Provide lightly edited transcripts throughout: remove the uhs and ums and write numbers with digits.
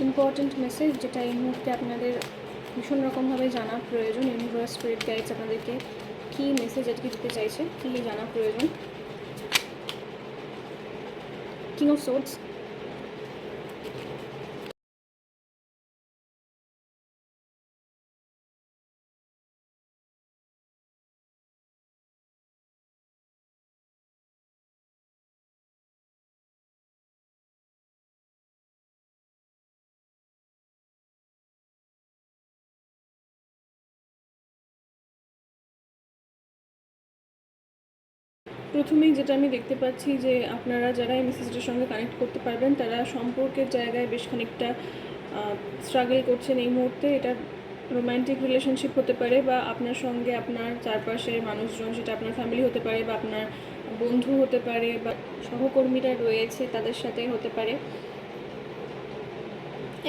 Important message যেটা এই মুহূর্তে আপনাদের ভীষণ রকমভাবে জানা প্রয়োজন। ইউনিভার্স, স্পিরিট গাইডস আপনাদেরকে কী মেসেজ আজকে দিতে চাইছে, কী জানা প্রয়োজন। কিং অফ সোর্ডস, প্রথমেই যেটা আমি দেখতে পাচ্ছি যে আপনারা যারা এই মেসেজটার সঙ্গে কানেক্ট করতে পারবেন তারা সম্পর্কের জায়গায় বেশ খানিকটা স্ট্রাগল করছেন এই মুহূর্তে। এটা রোম্যান্টিক রিলেশনশিপ হতে পারে, বা আপনার সঙ্গে আপনার চারপাশের মানুষজন, সেটা আপনার ফ্যামিলি হতে পারে, বা আপনার বন্ধু হতে পারে, বা সহকর্মীরা রয়েছে তাদের সাথে হতে পারে।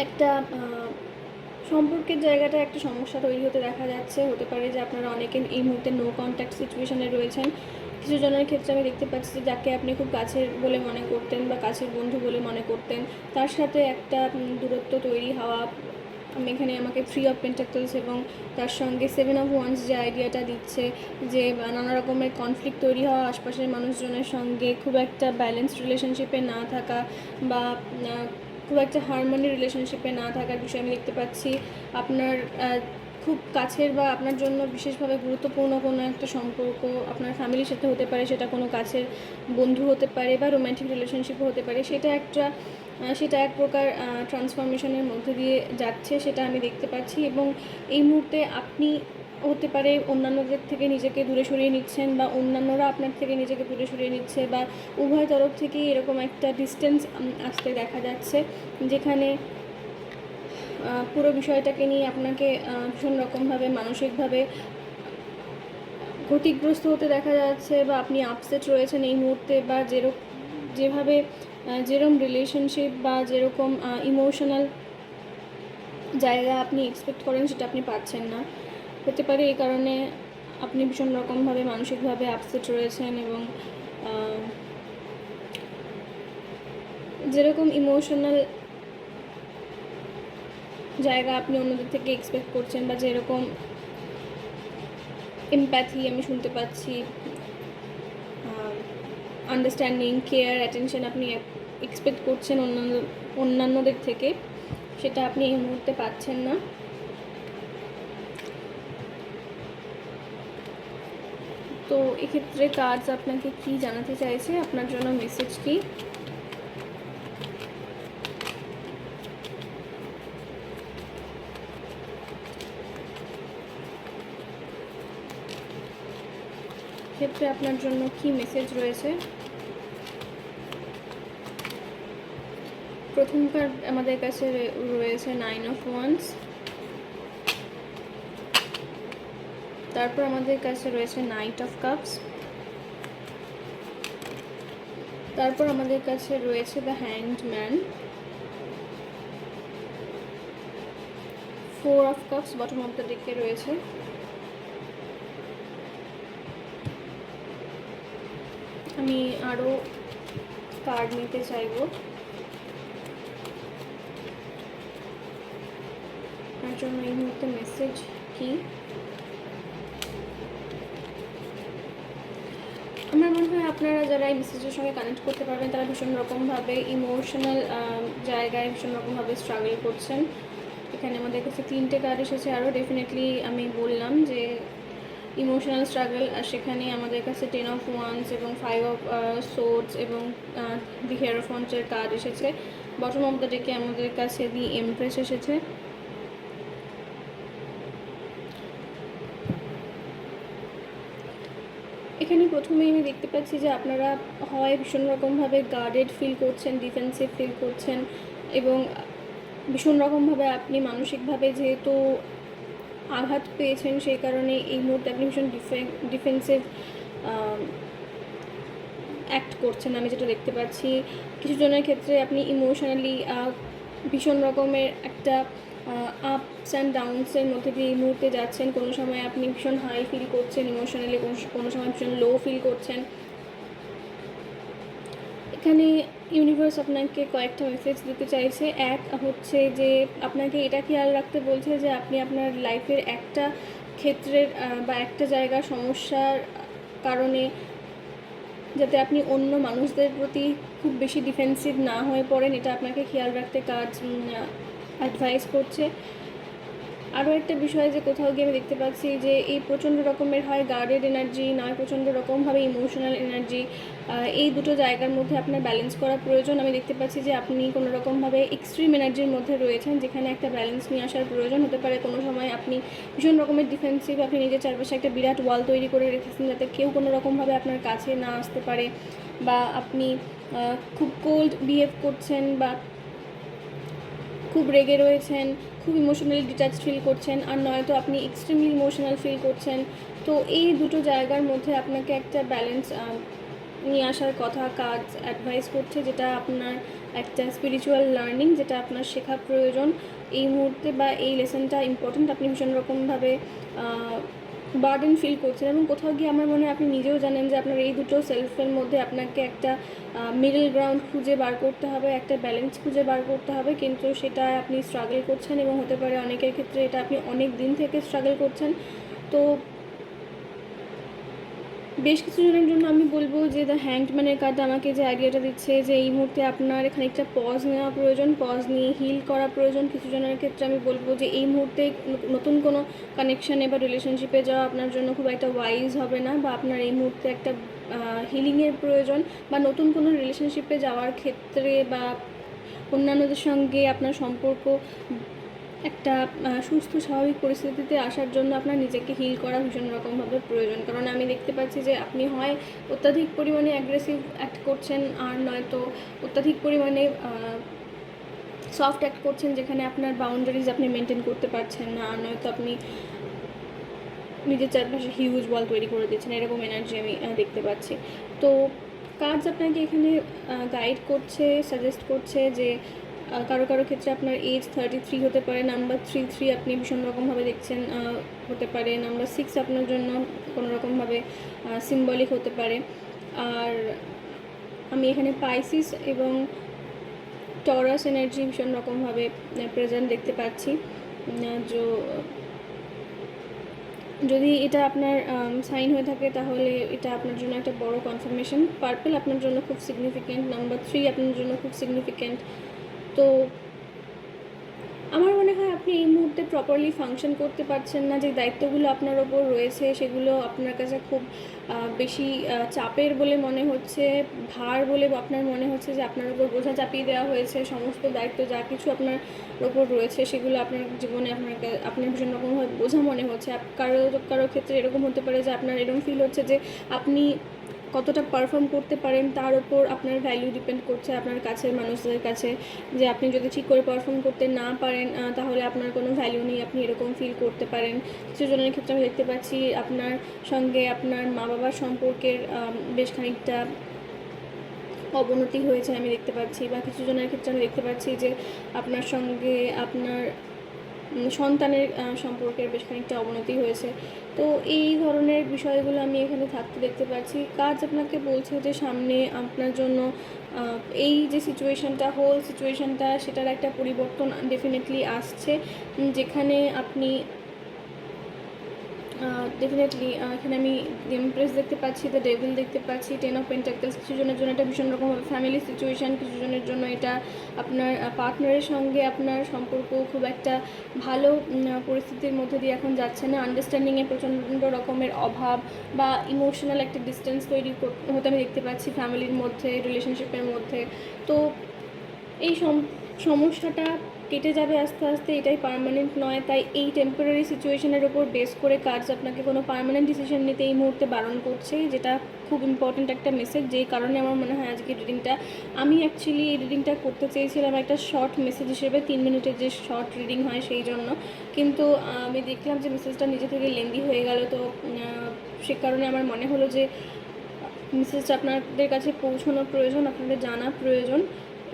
একটা সম্পর্কের জায়গাটা একটা সমস্যা তৈরি হতে দেখা যাচ্ছে। হতে পারে যে আপনারা অনেকে এই মুহূর্তে নো কন্ট্যাক্ট সিচুয়েশনে রয়েছেন। কিছু জনের ক্ষেত্রে আমি দেখতে পাচ্ছি যে যাকে আপনি খুব কাছের বলে মনে করতেন বা কাছের বন্ধু বলে মনে করতেন, তার সাথে একটা দূরত্ব তৈরি হওয়া। আমি এখানে আমাকে 3 অফ পেন্টাকলস এবং তার সঙ্গে 7 অফ ওয়ান্স যে আইডিয়াটা দিচ্ছে, যে নানা রকমের কনফ্লিক্ট তৈরি হওয়া, আশপাশের মানুষজনের সঙ্গে খুব একটা ব্যালেন্সড রিলেশনশিপে না থাকা, বা খুব একটা হারমোনি রিলেশনশিপে না থাকার বিষয় আমি দেখতে পাচ্ছি। আপনার খুব কাছের বা আপনার জন্য বিশেষভাবে গুরুত্বপূর্ণ কোনো একটা সম্পর্ক আপনার ফ্যামিলির সাথে হতে পারে, সেটা কোনো কাছের বন্ধু হতে পারে বা রোম্যান্টিক রিলেশনশিপও হতে পারে। সেটা এক প্রকার ট্রান্সফরমেশনের মধ্যে দিয়ে যাচ্ছে, সেটা আমি দেখতে পাচ্ছি। এবং এই মুহূর্তে আপনি হতে পারে অন্যান্যদের থেকে নিজেকে দূরে সরিয়ে নিচ্ছেন, বা অন্যান্যরা আপনার থেকে নিজেকে দূরে সরিয়ে নিচ্ছে, বা উভয় তরফ থেকেই এরকম একটা ডিস্টেন্স আসতে দেখা যাচ্ছে, যেখানে পুরো বিষয়টাকে নিয়ে আপনাকে ভীষণ রকমভাবে মানসিকভাবে ক্ষতিগ্রস্ত হতে দেখা যাচ্ছে, বা আপনি আপসেট রয়েছেন এই মুহূর্তে, বা যেরকম রিলেশনশিপ বা যেরকম ইমোশনাল জায়গা আপনি এক্সপেক্ট করেন সেটা আপনি পাচ্ছেন না। হতে পারে এই কারণে আপনি ভীষণ রকমভাবে মানসিকভাবে আপসেট রয়েছেন, এবং যেরকম ইমোশনাল জায়গা আপনি অন্যদের থেকে এক্সপেক্ট করছেন, বা যেরকম এমপ্যাথি আমি শুনতে পাচ্ছি, আন্ডারস্ট্যান্ডিং, কেয়ার, অ্যাটেনশন আপনি এক্সপেক্ট করছেন অন্যান্যদের থেকে, সেটা আপনি এই মুহূর্তে পাচ্ছেন না। তো এক্ষেত্রে কার্ডস আপনাকে কি জানাতে চাইছে, আপনার জন্য মেসেজ কি? ক্ষেত্রে আপনার জন্য কি মেসেজ রয়েছে? প্রথম কার্ড আমাদের কাছে রয়েছে 9 অফ ওয়ান্স, তারপর আমাদের কাছে রয়েছে নাইট অফ কাপস, তারপর আমাদের কাছে রয়েছে the hanged man, 4 of cups bottom of the ডেকে রয়েছে। আমি আরও কার্ড নিতে চাইব। আপনার জন্য এই মুহূর্তে মেসেজ কি? আমার মনে হয় আপনারা যারা এই মেসেজের সঙ্গে কানেক্ট করতে পারবেন তারা ভীষণ রকমভাবে ইমোশনাল জায়গায় ভীষণ রকমভাবে স্ট্রাগল করছেন। এখানে আমাদের কাছে 3টে কার্ড এসেছে আরও। ডেফিনেটলি আমি বললাম যে ইমোশনাল স্ট্রাগল, আর সেখানে আমাদের কাছে 10 অফ ওয়ান্স এবং 5 অফ সোর্ডস এবং দি হিয়েরোফন্টের কার্ড এসেছে। বটম অফ দ্য ডেকে আমাদের কাছে দি এমপ্রেস এসেছে। এখানে প্রথমেই আমি দেখতে পাচ্ছি যে আপনারা হয় ভীষণ রকমভাবে গার্ডেড ফিল করছেন, ডিফেন্সিভ ফিল করছেন, এবং ভীষণ রকমভাবে আপনি মানসিকভাবে যেহেতু আঘাত পেয়েছেন সেই কারণে এই মুহূর্তে আপনি ভীষণ ডিফেন্সিভ অ্যাক্ট করছেন আমি যেটা দেখতে পাচ্ছি। কিছু জনের ক্ষেত্রে আপনি ইমোশনালি ভীষণ রকমের একটা আপস অ্যান্ড ডাউনসের মধ্যে দিয়ে এই মুহূর্তে যাচ্ছেন। কোনো সময় আপনি ভীষণ হাই ফিল করছেন ইমোশনালি, কোনো সময় ভীষণ লো ফিল করছেন। এখানে ইউনিভার্স আপনাকে কয়েকটা মেসেজ দিতে চাইছে। এক হচ্ছে যে আপনাকে এটা খেয়াল রাখতে বলছে যে আপনি আপনার লাইফের একটা ক্ষেত্রের বা একটা জায়গার সমস্যার কারণে যাতে আপনি অন্য মানুষদের প্রতি খুব বেশি ডিফেন্সিভ না হয়ে পড়েন, এটা আপনাকে খেয়াল রাখতে কাজ অ্যাডভাইস করছে। আরও একটা বিষয় যে কোথাও গিয়ে আমি দেখতে পাচ্ছি যে এই প্রচণ্ড রকমের হয় গার্ডেড এনার্জি, নয় প্রচণ্ড রকমভাবে ইমোশনাল এনার্জি, এই দুটো জায়গার মধ্যে আপনার ব্যালেন্স করা প্রয়োজন। আমি দেখতে পাচ্ছি যে আপনি কোনো রকমভাবে এক্সট্রিম এনার্জির মধ্যে রয়েছেন, যেখানে একটা ব্যালেন্স নিয়ে আসার প্রয়োজন হতে পারে। কোনো সময় আপনি ভীষণ রকমের ডিফেন্সিভ, আপনি নিজের চারপাশে একটা বিরাট ওয়াল তৈরি করে রেখেছেন যাতে কেউ কোনো রকমভাবে আপনার কাছে না আসতে পারে, বা আপনি খুব কোল্ড বিহেভ করছেন, বা খুব রেগে রয়েছেন, খুব ইমোশনালি ডিট্যাচড ফিল করছেন, আর নয়তো আপনি এক্সট্রিমলি ইমোশনাল ফিল করছেন। তো এই দুটো জায়গার মধ্যে আপনাকে একটা ব্যালেন্স নিয়ে আসার কথা কাজ অ্যাডভাইস করছে, যেটা আপনার একটা স্পিরিচুয়াল লার্নিং, যেটা আপনার শেখা প্রয়োজন এই মুহূর্তে, বা এই লেসনটা ইম্পর্ট্যান্ট। আপনি ভীষণ রকমভাবে বার্ডেন ফিল করছেন, এবং কোথাও গিয়ে আমার মনে হয় আপনি নিজেও জানেন যে আপনার এই দুটো সেলফের মধ্যে আপনাকে একটা মিডল গ্রাউন্ড খুঁজে বার করতে হবে, একটা ব্যালেন্স খুঁজে বার করতে হবে, কিন্তু সেটা আপনি স্ট্রাগল করছেন, এবং হতে পারে অনেকের ক্ষেত্রে এটা আপনি অনেক দিন থেকে স্ট্রাগল করছেন। তো বেশ কিছু জনের জন্য আমি বলবো যে দ্য হ্যাংডম্যানের কার্ড আমাকে যে আইডিয়াটা দিচ্ছে যে এই মুহূর্তে আপনার খানিকটা পজ নেওয়া প্রয়োজন, পজ নিয়ে হিল করা প্রয়োজন। কিছু জনের ক্ষেত্রে আমি বলবো যে এই মুহূর্তে নতুন কোনো কানেকশানে বা রিলেশনশিপে যাওয়া আপনার জন্য খুব একটা ওয়াইজ হবে না, বা আপনার এই মুহূর্তে একটা হিলিংয়ের প্রয়োজন, বা নতুন কোনো রিলেশনশিপে যাওয়ার ক্ষেত্রে বা অন্যান্যদের সঙ্গে আপনার সম্পর্ক একটা সুস্থ স্বাভাবিক পরিস্থিতিতে আসার জন্য আপনার নিজেকে হিল করা ভীষণ রকমভাবে প্রয়োজন। কারণ আমি দেখতে পাচ্ছি যে আপনি হয় অত্যাধিক পরিমাণে অ্যাগ্রেসিভ অ্যাক্ট করছেন, আর নয়তো অত্যাধিক পরিমাণে সফট অ্যাক্ট করছেন, যেখানে আপনার বাউন্ডারিজ আপনি মেনটেন করতে পারছেন না, আর নয়তো আপনি নিজের চারপাশে হিউজ ওয়াল তৈরি করে দিচ্ছেন। এরকম এনার্জি আমি দেখতে পাচ্ছি। তো কার্ডস আপনাকে এখানে গাইড করছে, সাজেস্ট করছে যে কারো কারো ক্ষেত্রে আপনার এজ 33 হতে পারে, নাম্বার 3 আপনি ভীষণ রকমভাবে দেখছেন, হতে পারে নাম্বার 6 আপনার জন্য কোনো রকমভাবে সিম্বলিক হতে পারে। আর আমি এখানে পাইসিস এবং টরাস এনার্জি ভীষণ রকমভাবে প্রেজেন্ট দেখতে পাচ্ছি। যদি এটা আপনার সাইন হয়ে থাকে তাহলে এটা আপনার জন্য একটা বড় কনফার্মেশন। পার্পল আপনার জন্য খুব সিগনিফিক্যান্ট, নাম্বার 3 আপনার জন্য খুব সিগনিফিক্যান্ট। তো আমার মনে হয় আপনি এই মুহূর্তে প্রপারলি ফাংশন করতে পারছেন না। যে দায়িত্বগুলো আপনার ওপর রয়েছে সেগুলো আপনার কাছে খুব বেশি চাপের বলে মনে হচ্ছে, ভার বলে আপনার মনে হচ্ছে যে আপনার ওপর বোঝা চাপিয়ে দেওয়া হয়েছে। সমস্ত দায়িত্ব যা কিছু আপনার ওপর রয়েছে সেগুলো আপনার জীবনে আপনার ভীষণ রকমভাবে বোঝা মনে হচ্ছে। কারো কারো ক্ষেত্রে এরকম হতে পারে যে আপনার এরকম ফিল হচ্ছে যে আপনি কতটা পারফর্ম করতে পারেন তার ওপর আপনার ভ্যালু ডিপেন্ড করছে আপনার কাছের মানুষদের কাছে। যে আপনি যদি ঠিক করে পারফর্ম করতে না পারেন তাহলে আপনার কোনো ভ্যালু নেই, আপনি এরকম ফিল করতে পারেন। কিছু জনের ক্ষেত্রে আমি দেখতে পাচ্ছি আপনার সঙ্গে আপনার মা বাবার সম্পর্কের বেশ খানিকটা অবনতি হয়েছে আমি দেখতে পাচ্ছি, বা কিছু জনের ক্ষেত্রে আমি দেখতে পাচ্ছি যে আপনার সঙ্গে আপনার সন্তানের সম্পর্কের বেশ খানিকটা অবনতি হয়েছে। তো এই ধরনের বিষয়গুলো আমি এখানে থাকতে দেখতে পাচ্ছি। কাজ আপনাকে বলছে যে সামনে আপনার জন্য এই যে সিচুয়েশানটা, হোল সিচুয়েশানটা, সেটার একটা পরিবর্তন ডেফিনেটলি আসছে, যেখানে আপনি ডেফিনেটলি এখানে আমি এমপ্রেস দেখতে পাচ্ছি, দ্য ডেভিল দেখতে পাচ্ছি, 10 অফ পেন্টাকলস। কিছু জনের জন্য এটা ভীষণ রকমভাবে ফ্যামিলি সিচুয়েশান, কিছু জনের জন্য এটা আপনার পার্টনারের সঙ্গে আপনার সম্পর্ক খুব একটা ভালো পরিস্থিতির মধ্যে দিয়ে এখন যাচ্ছে না। আন্ডারস্ট্যান্ডিংয়ে প্রচণ্ড রকমের অভাব, বা ইমোশনাল একটা ডিস্টেন্স তৈরি হতে আমি দেখতে পাচ্ছি ফ্যামিলির মধ্যে, রিলেশনশিপের মধ্যে। তো এই সমস্যাটা কেটে যাবে আস্তে আস্তে, এটাই পার্মানেন্ট নয়। তাই এই টেম্পোরারি সিচুয়েশনের ওপর বেস করে কাজ আপনাকে কোনো পার্মানেন্ট ডিসিশন নিতে এই মুহূর্তে বারণ করছে, যেটা খুব ইম্পর্ট্যান্ট একটা মেসেজ। যেই কারণে আমার মনে হয় আজকে রিডিংটা আমি অ্যাকচুয়ালি এই রিডিংটা করতে চেয়েছিলাম একটা শর্ট মেসেজ হিসেবে, 3 মিনিটের যে শর্ট রিডিং হয় সেই জন্য, কিন্তু আমি দেখলাম যে মেসেজটা নিজে থেকে লেন্দি হয়ে গেল। তো সে কারণে আমার মনে হলো যে মেসেজটা আপনাদের কাছে পৌঁছানো প্রয়োজন, আপনাদের জানা প্রয়োজন।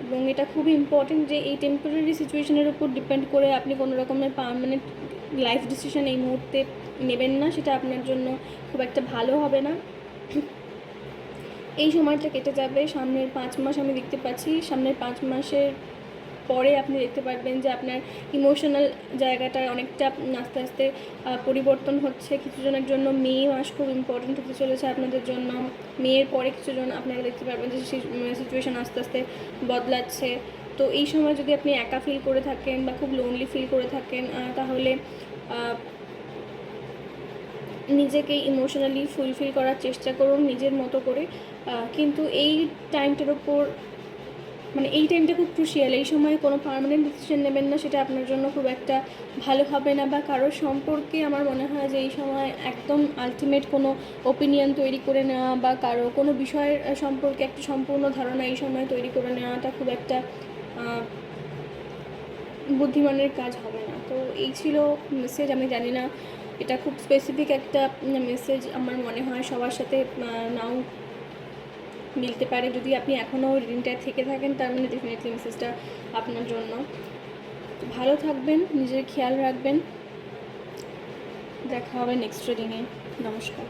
এবং এটা খুবই ইম্পর্টেন্ট যে এই টেম্পোরারি সিচুয়েশনের উপর ডিপেন্ড করে আপনি কোনো রকমের পার্মানেন্ট লাইফ ডিসিশন এই মুহূর্তে নেবেন না, সেটা আপনার জন্য খুব একটা ভালো হবে না। এই সময়টা কেটে যাবে। সামনের 5 মাস আমি দেখতে পাচ্ছি, সামনের 5 মাসের পরে আপনি দেখতে পারবেন যে আপনার ইমোশনাল জায়গাটা অনেকটা আস্তে আস্তে পরিবর্তন হচ্ছে। কিছু জনের জন্য মে মাস খুব ইম্পর্টেন্ট হতে চলেছে আপনাদের জন্য। মেয়ের পরে কিছু জন আপনারা দেখতে পারবেন যে সিচুয়েশান আস্তে আস্তে বদলাচ্ছে। তো এই সময় যদি আপনি একা ফিল করে থাকেন বা খুব লোনলি ফিল করে থাকেন, তাহলে নিজেকে ইমোশনালি ফুলফিল করার চেষ্টা করুন নিজের মতো করে। কিন্তু এই টাইমটার ওপর মানে এই টাইমটা খুব ক্রুশিয়াল। এই সময় কোনো পার্মানেন্ট ডিসিশন নেবেন না, সেটা আপনার জন্য খুব একটা ভালো হবে না। বা কারোর সম্পর্কে আমার মনে হয় যে এই সময় একদম আলটিমেট কোনো ওপিনিয়ন তৈরি করে নেওয়া বা কারো কোনো বিষয়ের সম্পর্কে একটা সম্পূর্ণ ধারণা এই সময় তৈরি করে নেওয়াটা খুব একটা বুদ্ধিমানের কাজ হবে না। তো এই ছিল মেসেজ। আমি জানি না এটা খুব স্পেসিফিক একটা মেসেজ, আমার মনে হয় সবার সাথে নাও মিলতে পারে। যদি আপনি এখনও রিডিংটায় থেকে থাকেন তার মানে ডেফিনেটলি মেসেজটা আপনার জন্য। তো ভালো থাকবেন, নিজের খেয়াল রাখবেন। দেখা হবে নেক্সট রিডিংয়ে। নমস্কার।